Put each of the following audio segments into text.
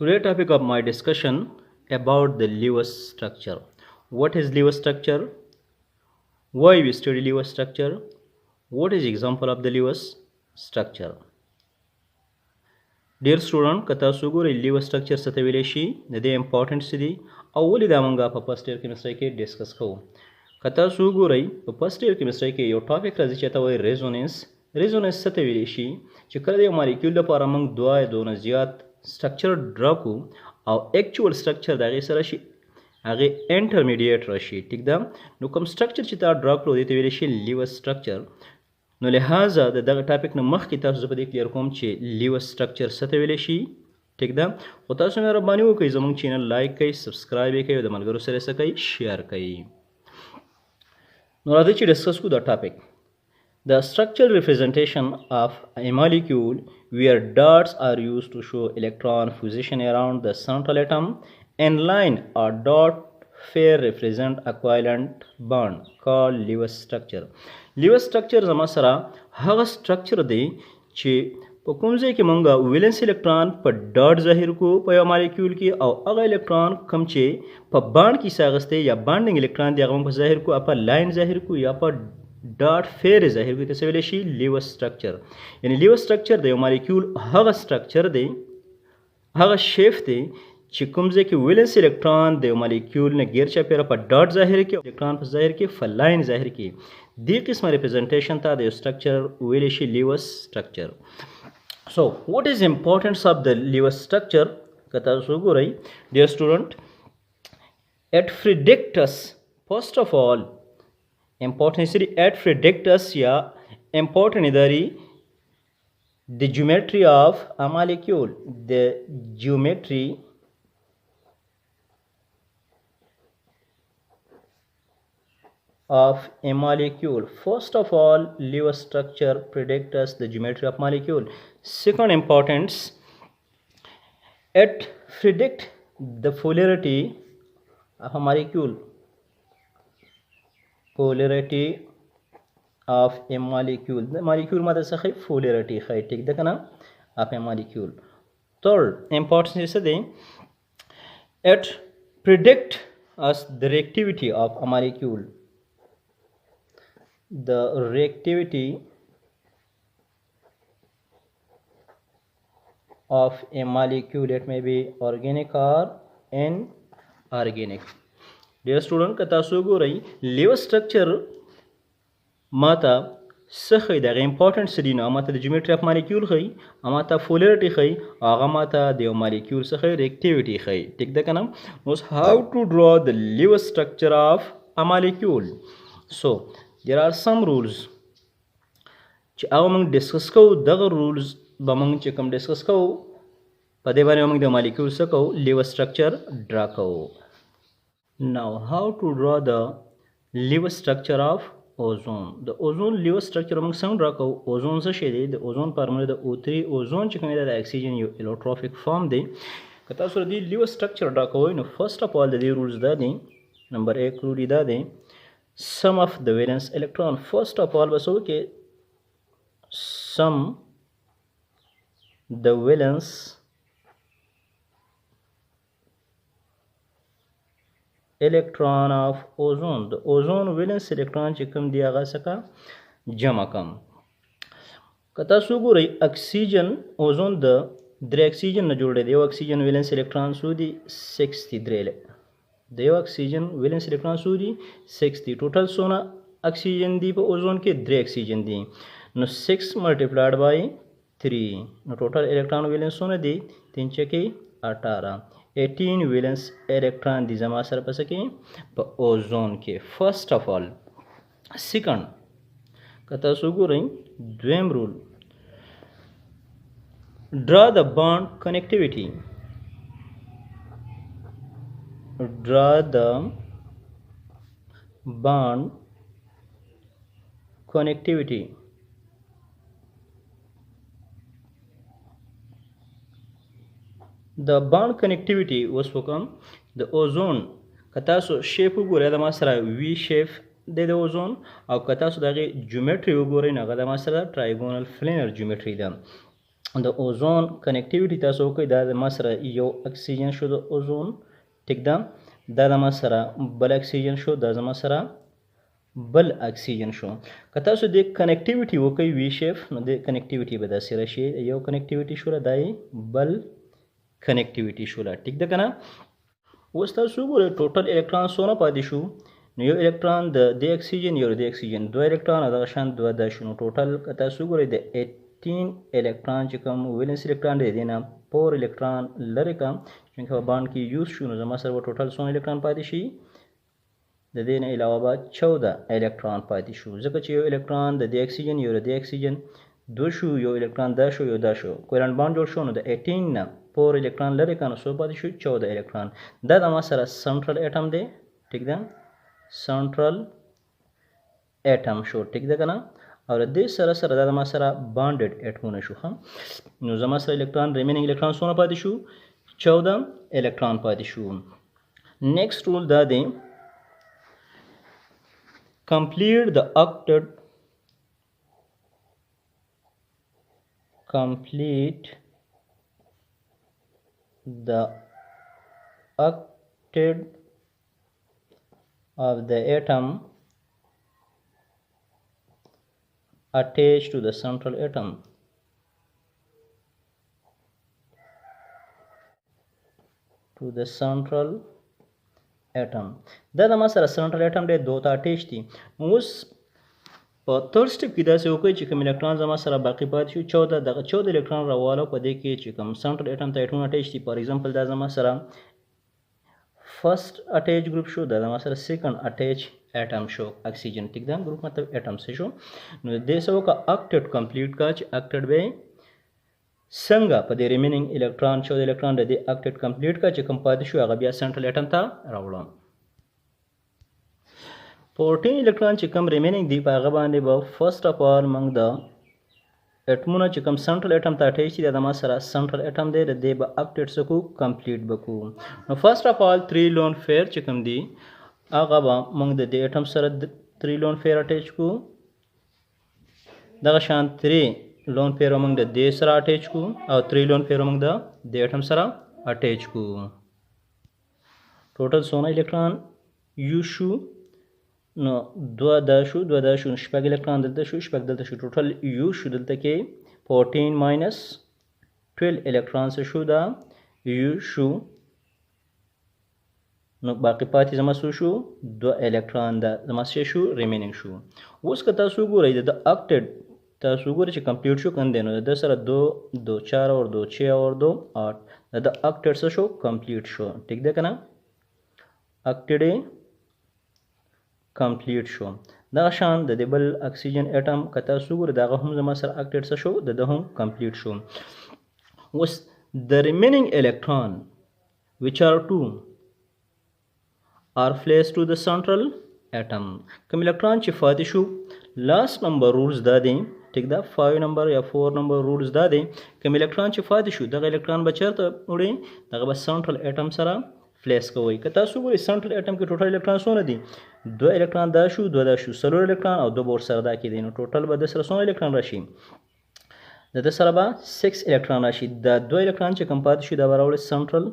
Today topic of my discussion about the Lewis structure. What is Lewis structure? Why we study Lewis structure? What is example of the Lewis structure? Dear student, kata sugure Lewis structure satavile shi the important sidi awali da manga pa first year chemistry ke discuss ko. Kata sugure pa first year chemistry ke yo topic razi chata wai resonance satavile shi چې کله د مالیکول لپاره موږ دوه یا دونه زیات سټرکچر ډرا کو او اکچوال سټرکچر د هغې سره شي هغې انټرمیډیټ راشي ټیک ده نو کوم سټرکچر چې تا ډرا کړو دې ته ویلی شي لیوس سټرکچر نو لهذا د دغه ټاپک نه مخکې تاسو زه په دې کلیر کوم چې لیوس سټرکچر څه ته ویلی شي ټیک ده خو تاسو مهرباني وکړئ زموږ چینل لایک کوئ سبسکرایب یې کوئ او د ملګرو سره یې څه کوئ شیر کوئ نو راځئ چې ډسکس کړو دا ټاپک The structural representation of a molecule where dots are used to show electron position around the central atom and line or dot pair represent a covalent bond called Lewis structure. Lewis structure زما سره هغه structure دی چې په کوم ځای کې مونږ ویلنس الکترون په ډاټ ظاهر کو په یو مالیکول کې او هغه الکترون کوم چې په بانډ کې ساغسته یا بانډینګ الکترون دی هغه په ظاهر کو په لاین ظاهر کو یا په ډاټ فیر ظاهر کوي څه ویل شي لیوس سټرکچر یعنی لیوس سټرکچر د یو مالیکول هغه سټرکچر دی هغه شیپ دی چې کوم ځای کې ویلنس الکترون د یو مالیکول نه غیر چاپیره په ډاټ ظاهر کې الکترون په ظاهر کې فلاین ظاهر کې دې قسمه ریپرزنټیشن ته د یو سټرکچر ویل شي لیوس سټرکچر سو واټ از امپورټنس اف د لیوس سټرکچر کته تاسو ګورئ ډیر سټوډنټ اټ predicts first of all important at predicts या important idari the geometry of a molecule the geometry of a molecule first of all Lewis structure predicts the geometry of molecule second importance it predict the polarity of a molecule polarity of a molecule the molecule ماده څخه polarity خای ټیک ده کنه of a molecule third importance is the it predict us the reactivity of a molecule the reactivity of a molecule it may be organic or inorganic dear student که تاسو ګورئ لیوس سټرکچر ماته څه ښیي د هغې امپورټنټ څه دي نو ماته د جیومیټري اف مالیکول ښیي ماته فولریټي ښیي هغه ماته د یو مالیکول څه ښیي ریکټیویټي ښیي ټیک ده که نه اوس هاو ټو ډرا د لیوس سټرکچر اف ا مالیکول سو دیر آر سم رولز چې هغه موږ ډسکس کوو دغه رولز به موږ چې کوم ډسکس کوو په دې باندې موږ د مالیکول څه کوو لیوس سټرکچر ډرا کوو Now, how to draw the Lewis structure of ozone? The ozone Lewis structure among some draw ozone څه شی دی د ozone formula د O3 ozone چې کوم دی د oxygen یو allotropic form دی که تاسو د Lewis structure ډرا کوئ نو first of all د دې rules دا دی نمبر 1 رول دا دی sum of the valence electron first of all بس وکړئ sum the valence electron of ozone the ozone valence electron چې کوم دی هغه څخه جمع کم که تاسو ګورئ اکسیجن اوزون د درې اکسیجن نه جوړ دی د یو اکسیجن ویلنس الکترون څو دي 63 د یو اکسیجن ویلنس الکترون څو دي 60 ټوټل څونه اکسیجن دی په اوزون کې درې اکسیجن دي نو 6 ملټیپلایډ بای 3 نو ټوټل الکترون ویلنس څونه دي 3 چکه 18 18 ویلنس الکترون دي زما سره پس کې په اوزون کې فرست اف آل سیکنډ کته سو ګورئ دویم رول draw the bond connectivity draw the bond connectivity the bond connectivity was from the ozone کتا سو شیپ وګورئ د ما سره وی شیپ د اوزون او کتا سو دغه جیومټري وګورئ نه د ما سره ټرایګونل فلینر جیومټري ده د اوزون کنیکټیویټي تاسو وکړئ دا د ما سره یو اکسیجن شو د اوزون ټیک ده دا د ما سره بل اکسیجن شو دا زما سره بل اکسیجن شو که تاسو د کنیکټیویټي وکړئ وی شیف نو د کنیکټیویټي به داسې راشي یو کنیکټیویټي شوله دا بل کنیکټیویټي شوله ټیک ده که نه اوس تاسو وګورئ ټوټل الکترون څونه پاتې شو نو یو الکترون د دې اکسیجن یو د اکسیجن دوه الکترون او دغه شان دوه دا شو نو ټوټل که تاسو وګورئ د 18 الکترون چې کوم ویلنس الکترون دی دې نه 4 الکترون لرې کړم چې په بانډ کې یوز شو نو زما سره به ټوټل څونه الکترون پاتې شي د دې نه علاوه به 14 الکترون پاتې شو ځکه چې یو الکترون د دې اکسیجن یو د دې اکسیجن دو شو یو الکترون دا شو یو دا شو کوولنټ بانډ جوړ شو نو د 18 نه 4 الکترون لرې کړه نو څو پاتې شو 14 الکترون دا د ما سره سنټرل اټم دی ټیک ده سنټرل اټم شو ټیک ده که نه او د دې سره سره دا د ما سره بانډډ اټمونه شو ښه نو زما سره الکترون ریمیننګ الکترون څونه پاتې شو 14 الکترون پاتې شو نیکسټ رول دا دی complete the octet of the atom attached to the central atom دا د ما سره سنټرل اټم دی دوه ته اټیچ دي اوس په تھرډ سټپ کې داسې وکړئ چې کوم الکترون زما سره باقي پاتې شو 14 دغه 14 الکترون راوالو په دې کې چې کوم سنټرل اټم ته اټون اټیچ دي فار ایگزامپل دا زما سره فرست اټیچ ګروپ شو دا زما سره سیکنډ اټیچ اټم شو اکسیجن ټیک ده ګروپ مطلب اټم څه شو نو دې سو کا اکټډ کمپلیټ کا چې اکټډ به څنګه په دې ریمیننګ الکترون 14 الکترون د دې اکټډ کمپلیټ کا چې کوم پاتې شو هغه بیا سنټرل اټم ته راوړم 14 الکترون چې کوم ریمیننګ دی په هغه باندې به فرست اف آل موږ د اټمونه چې کوم سنټرل اټم ته اټیچ دي دا ما سره سنټرل اټم دی د دې به اکټډ سکو کمپلیټ بکو نو فرست اف آل 3 لون فیر چې کوم دی هغه به موږ د دې اټم سره 3 لون فیر اټیچ کو دغه شان 3 لون فیر موږ د دې سره اټیچ کو او 3 لون فیر موږ د دې اټم سره اټیچ کو ټوټل څونه الکترون یو شو نو دوه دا شو شپږ الکترون دلته شو شپږ دلته شو ټوټل یو شو دلته کې 14 ماینس 12 الکترون شو دا یو شو نو باقي پاتې زما څه شو 2 الکترون دا زما څه شو ریمیننګ شو اوس که تاسو ګورئ د اکټډ تاسو ګورئ چې کمپلیټ شو کنده نو د سره 2 2 4 اور 2 6 اور 2 8 د اکټډ څه شو کمپلیټ شو ٹھیک ده کنه اکټډ کمپلیټ شو دا شان د بل اکسیجن اټم کته سوګور دغه هم زما سره اکټډ شو د هم کمپلیټ شو اوس د ریمیننګ الکترون which are 2 are placed to the central atom کوم الکترون چې فاتح شو لاست نمبر رولز دا دي ٹھیک ده 5 نمبر یا 4 نمبر رولز دا دي کوم الکترون چې فاتح شو دغه الکترون به چیرته وړي دغه به سنټرل اټم سره فلیس کوي که تاسو ګورئ سنټرل اټم کې ټوټل الکترون څونه دي 2 الکترون دا شو 2 دا شو سلور الکترون او 2 بور سره دا کې دي نو ټوټل به د سره څونه الکترون راشي د سره به 6 الکترون راشي دا 2 الکترون چې کوم پاتې شو دا راوړي سنټرل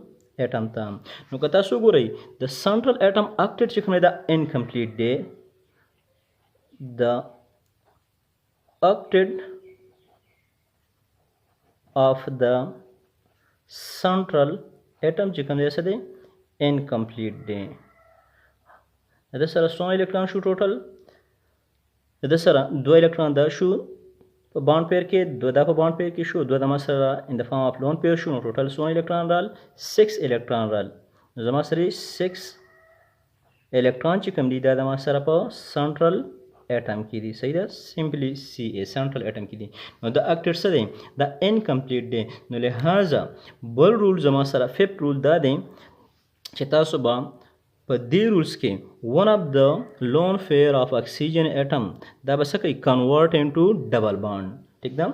اټم ته نو که تاسو ګورئ د سنټرل اټم اکټډ چې کوم دا انکمپلیټ دی د اکټډ of the central atom چې کوم دی څه دی incomplete دی د سره څونه الکترون شو ټوټل د سره 2 الکترون دا شو په بانډ پیر کې 2 دا په بانډ پیر کې شو 2 د ما سره ان د فارم اف لون پیر شو نو ټوټل څونه الکترون رال 6 الکترون رال زما سره 6 الکترون چې کوم دی دا د ما سره په سنټرل اټم کې دي صحیح ده سمپلی سی ا سنټرل اټم کې دي نو د اکټډ څه دی دا انکمپلیټ دی نو لہذا بل رول زما سره ففت رول دا دی چې تاسو به په دې رولز کې one of the lone pair of oxygen atom دا به څه کوي convert into double bond ٹھیک ده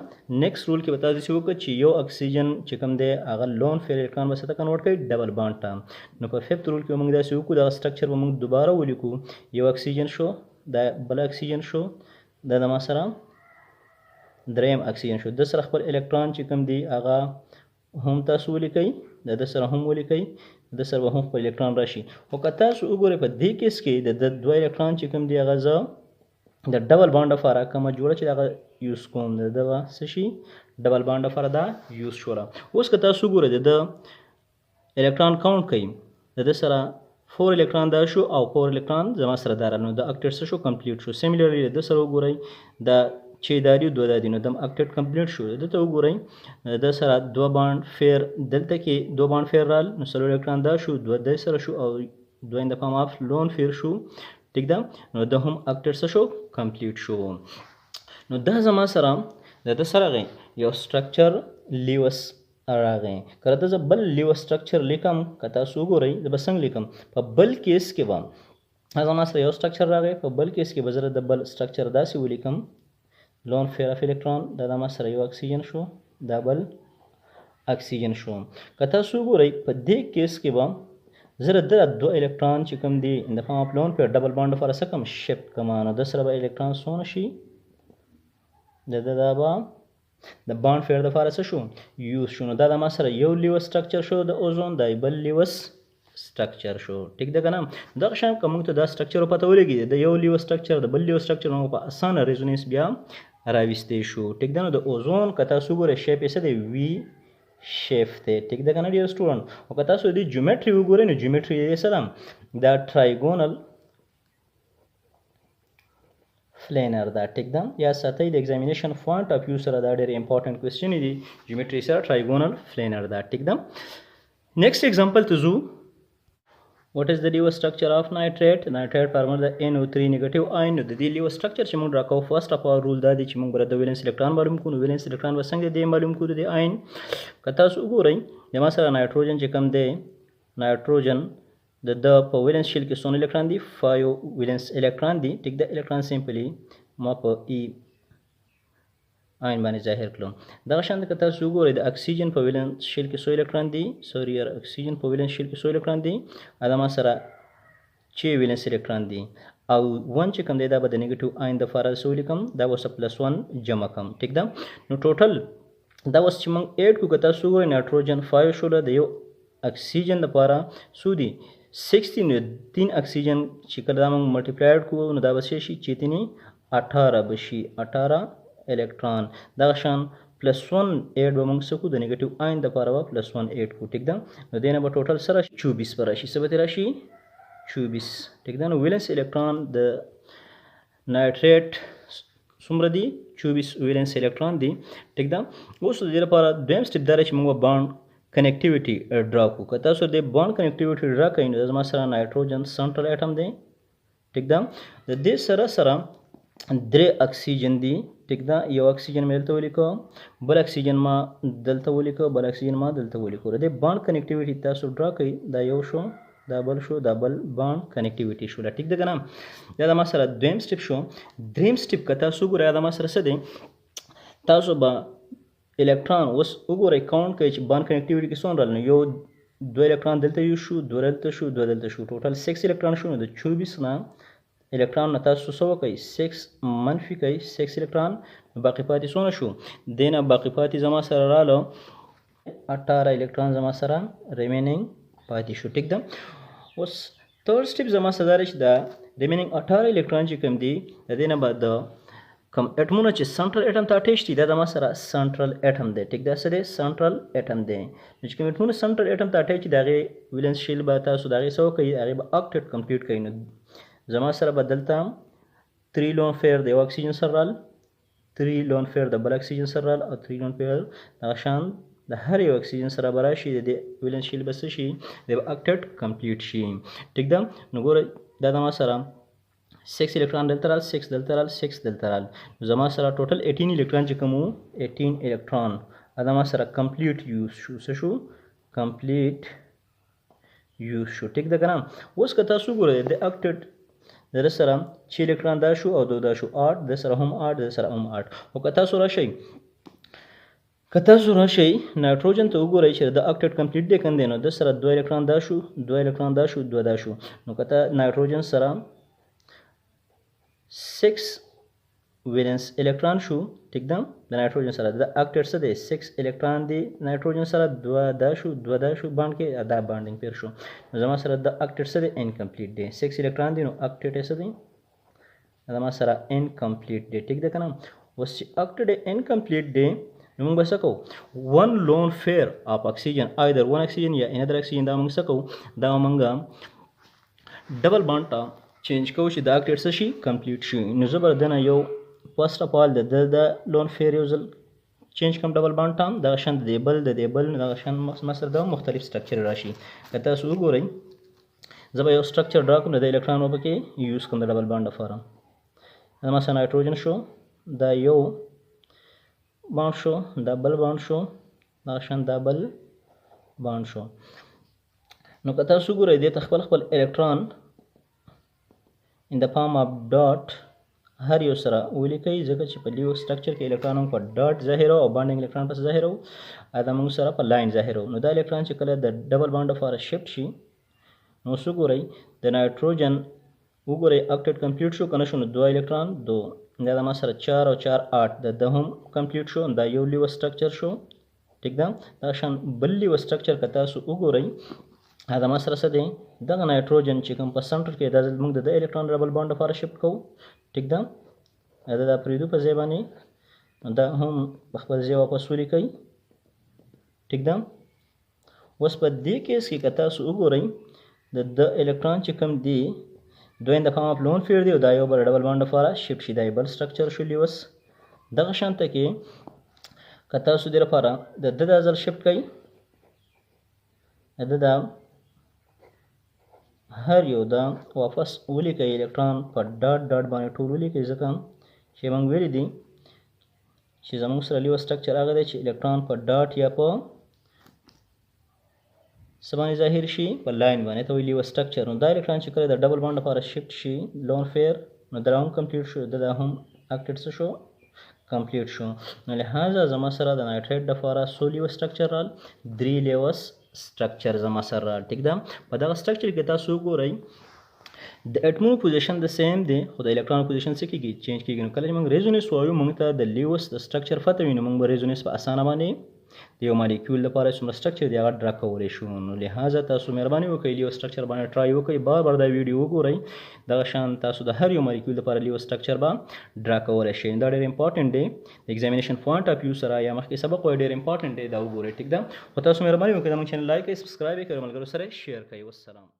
نیکسٹ رول کې بتا دي چې یو اکسیجن چې کوم دی هغه لون فیر الکترون به څه ته کنورټ کوي ډبل بانډ ته نو په ففت رول کې موږ دا څه وکړو دا سټرکچر به موږ دوباره ولیکو یو اکسیجن شو دا بل اکسیجن شو دا د ما سره دریم اکسیجن شو. د سره خپل الکترون چې کوم دی هغه هم تاسو ولیکئ، د سره هم ولیکئ، د سره هم خپل الکترون راشي. خو که تاسو وګورئ په دې کیس کې د دوه الکترون چې کوم دی هغه زه د ډبل بانډ لپاره کومه جوړه چې هغه یوز کوم، دغه څه شي ډبل بانډ لپاره دا یوز شوله. اوس که تاسو وګورئ د الکترون کاونټ کوي، د سره 4 الکترون دا شو او 4 الکترون زما سره دا نو د اکټیټ څه شو کمپلیټ شو. سیمیلرلی د سره وګورئ دا چې داري دوه دادي نو د اکټیټ کمپلیټ شو. دلته وګورئ د سره دوه بانډ فیر، دلته کې دوه بانډ فیر رال نو څلور الکترون دا شو، دوه د سره شو او دوه ان د فارم اف لون فیر شو. ٹھیک ده، نو د هم اکټیټ څه شو کمپلیټ شو. نو دا زما سره د سره یو سټرکچر لیوس راغی. کله ته زه بل لیوس سټرکچر لیکم، که تاسو وګورئ زه به څنګه لیکم. په بل کیس کې به زما سره یو سټرکچر راغی، په بل کیس کې به زه د بل سټرکچر داسې ولیکم لون فیر اف الکترون، دا زما سره یو اکسیجن شو، دا بل اکسیجن شو. که تاسو وګورئ په دې کیس کې به زه د دوه الکترون چې کوم دی د فارم اف لون پیر ډبل بانډ لپاره څه کوم شفت کوم، نو د سره به الکترون څونه شي دا به د بانډ فیر لپاره څه شو یوز شو. نو دا د ما سره یو لیوس سټرکچر شو د اوزون، دا بل لیوس سټرکچر شو. ټیک ده که نه؟ دغه شان که موږ ته دا سټرکچر پته ولګي د یو لیوس سټرکچر د بل لیوس سټرکچر موږ په اسانه ریزونینس بیا راویستی شو. ټیک ده؟ نو د اوزون که تاسو وګورئ شیپ یې څه دی وي شیپ دی. ټیک ده که نه ډیر سټوډنټ؟ او که تاسو د جیومټري وګورئ نو جیومټري یې څه ده دا ټرایګونل فلینر دا. ټیک ده؟ یا ساتئ د ایگزامینیشن پوینټ اف ویو سره دا ډېر امپورټنٹ کوېسچن دی جیومټري سره ټرایګونل فلینر دا. ټیک ده؟ نیکسٹ ایگزامپل ته ځو. What is the Lewis structure of nitrate? Nitrate formula the NO3 negative ion. د دې لیوس سټرکچر چې موږ راکو فرست اف آل رول دا دی چې موږ بر د ویلنس الکترون معلوم کو. نو ویلنس الکترون به څنګه دی معلوم کو د آین. که تاسو وګورئ د ما سره نایتروجن چې کوم دی، نایتروجن د په ویلنس شیل کې څونه الکترون دي 5 ویلنس الکترون دي. ټیک ده؟ الکترون سمپلی ما په ای آین باندې ظاهر کړم. دغه شان که تاسو وګورئ د اکسیجن په ویلنس شیل کې څو الکترون دي، سوري یار اکسیجن په ویلنس شیل کې څو الکترون دي، دا ما سره 6 ویلنس الکترون دي او 1 چې کوم دی دا به د نیگیټیو آین د فاره سو لیکم، دا وسه +1 جمع کم. ټیک ده؟ نو ټوټل دا وس چې موږ 8 کو. که تاسو وګورئ نایتروجن 5 شوله، د یو اکسیجن لپاره سو دي 16 نو 3 اکسیجن چې کله دا موږ ملټیپلایډ کو نو دا به شي چې تینی 18 بشي 18 الکترون. دغه شان +1 8 به موږ سکو د نیگیټیو آین د لپاره به +1 8 کو. ټیک ده؟ نو دینه به ټوټل سره 24 پر راشي. څه به راشي 24. ټیک ده؟ نو ویلنس الکترون د نایتریټ څومره دي 24 ویلنس الکترون دي. ټیک ده؟ اوس د دې لپاره دویم سټپ دا چې موږ بانډ کنیکټیویټي ډرا کو. که تاسو د بانډ کنیکټیویټي ډرا کړئ نو زما سره نایتروجن سنټرل اټم دی. ټیک ده؟ د دې سره سره 3 اکسیجن دي. ټیک ده؟ یو اکسیجن مې دلته ولیکو، بل اکسیجن ما دلته ولیکو، بل اکسیجن ما دلته ولیکو. د بانډ کنیکټیویټي تاسو ډرا کړئ، دا یو شو، دا بل شو، دا بل بانډ کنیکټیویټي شو. ټیک ده که نه؟ دا د ما سره دویم سټپ شو. دریم سټپ که تاسو وګورئ دا ما سره څه دی، تاسو به الکترون اوس وګورئ کاونټ کوئ چې بانډ کنیکټیویټي کې څومره رال، یو 2 الکترون دلته یو شو، 2 دلته شو، 2 دلته شو، ټوټل 6 الکترون شو. نو د 24 نه الکترون نه تاسو څه وکئ 6 منفي کوئ 6 الکترون، باقي پاتې څونه شو، دینه باقي پاتې زما سره رااله 18 الکترون زما سره ریمینینګ پاتې شو. ټیک ده؟ اوس تھرډ سټپ زما سره دا چې دا ریمینینګ 18 الکترون چې کوم دي د دې نه بعد د کوم اټمونه چې سنټرل اټم ته اټیچ دي دا زما سره سنټرل اټم دی. ټیک ده؟ څه دی سنټرل اټم دی. چې کوم اټمونه سنټرل اټم ته اټیچ دي هغې ویلنس شیل به تاسو د هغې څه وکئ، هغې به اکټیټ کمپلیټ کوئ. نو زما سره به دلته 3 لون فیر د یو اکسیجن سره رال، 3 لون فیر د بل اکسیجن سره رال او 3 لون فیر دغه شان د هر یو اکسیجن سره به راشي، د ویلنس شیل به څه شي دی به اکټیټ کمپلیټ شي. ټیک ده؟ نو ګورئ دا زما سره 6 الکترون دلته رال، 6 دلته رال، 6 دلته رال، زما سره ټوټل 18 الکترون چې کوم 18 الکترون دا زما سره کمپلیټ یوز شو. څه شو؟ کمپلیټ یوز شو. ټیک ده که نه؟ اوس که تاسو وګورئ د اکټیټ د سره 6 الکترون دا شو او 2 دا شو 8، د سره هم 8، د سره هم 8. او که تاسو راشئ نایتروجن ته وګورئ چې د اکټیټ کمپلیټ دی کنه دی، نو د سره 2 الکترون دا شو، 2 الکترون دا شو، 2 دا شو. نو که نایتروجن سره 6 ویلنس الکترون شو ټیک ده د نایتروجن سره د اکټیټ څه دی 6 الکترون دی نایتروجن سره 2 دا شو باند کې دا بانډینګ پیر شو نو زما سره د اکټیټ څه دی انکمپلیټ دی 6 الکترون دی نو اکټیټ څه دی زما سره انکمپلیټ دی ټیک ده کنه اوس چې اکټیټ انکمپلیټ دی نو موږ به څه کوو ون لون فیر اف اکسیجن ایدر ون اکسیجن یا انادر اکسیجن دا موږ څه کوو دا موږ ډبل بانډ ته چینج کوو چې دا اکټیټ څه شي کمپلیټ شي نو زه به دنه یو فرست اف آل د لون فیر یو ځل چینج کوم ډبل بانډ ته دغه شان د دې بل دغه شان مسر د مختلف سټرکچر راشي که تاسو وګورئ زه به یو سټرکچر ډرا کوم د الکترون په کې یوز کوم د ډبل بانډ لپاره دا مثلا نایتروجن شو دا یو بانډ شو دا بل بانډ شو دغه شان دا بل بانډ شو نو که تاسو وګورئ دې ته خپل الکترون in the form of dot هر یو سره ولیکئ ځکه چې په لیو سټرکچر کې الکترون هم په ډاټ ظاهرو او بانډینګ الکترون پس ظاهرو دا موږ سره په لاین ظاهرو نو دا الکترون چې کله د ډبل بانډ لپاره شفت شي نو څه ګورئ د نایتروجن وګورئ اکټیټ کمپلیټ شو کنه شو نو 2 الکترون 2 دا ما سره 4 او 4 8 د هم کمپلیټ شو دا یو لیو سټرکچر شو ټیک ده دا شان بل لیو سټرکچر که تاسو وګورئ دا ما سره څه دی دغه نایتروجن چې کوم په سنټر کې دا موږ د الکترون ډبل بانډ لپاره شفت کوو ټیک ده دا پریدو په ځای باندې دا هم په خپل ځای واپس ولیکئ ټیک ده اوس په دې کیس کې که تاسو وګورئ د الکترون چې کوم دی دوی د فارم اف لون فیر دی او دا یو بل ډبل بانډ لپاره شفت شي دا بل سټرکچر شو لیوس دغه شانته کې که تاسو دې لپاره د ځل شفت کوئ دا هر یو دا واپس ولیکئ الکترون په ډاټ باندې ټول ولیکئ ځکه چې موږ ویلي دي چې زموږ سره لیو سټرکچر هغه دی چې الکترون په ډاټ یا په څه باندې ظاهر شي په لاین باندې ته لیو سټرکچر نو دا الکترون چې کله د ډبل بانډ لپاره شفت شي لون فیر نو دا هم کمپلیټ شو دا هم اکټیټ شو کمپلیټ شو نو لهدا زما سره د نایټریټ لپاره سو لیو سټرکچر رال 3 لیوس سټرکچر زما سره ټیک ده په دغه سټرکچر کې تاسو وګورئ د اټمونو پوزیشن د سیم دی خو د الکترون پوزیشن څه کېږي چینج کېږي نو کله چې موږ ریزونیس وایو موږ ته د لیوس د سټرکچر پته وي نو موږ به ریزونیس په اسانه باندې د یو مالیکول لپاره څومره سټرکچر دی هغه ډرا کولی شو نو لهذا تاسو مهرباني وکړئ لیو سټرکچر باندې ټرای وکړئ بار دا ویډیو وګورئ دغه شان تاسو د هر یو مالیکول لپاره لیو سټرکچر به ډرا کولی شئ دا ډېر امپورټنټ دی د ایگزامینیشن پوینټ اف ویو سره یا مخکې سبق وایي ډېر امپورټنټ دی دا وګورئ ټیک ده خو تاسو مهرباني وکړئ زموږ چینل لایک کړئ سبسکرایب یې کړئ ملګرو سره شیر کړئ والسلام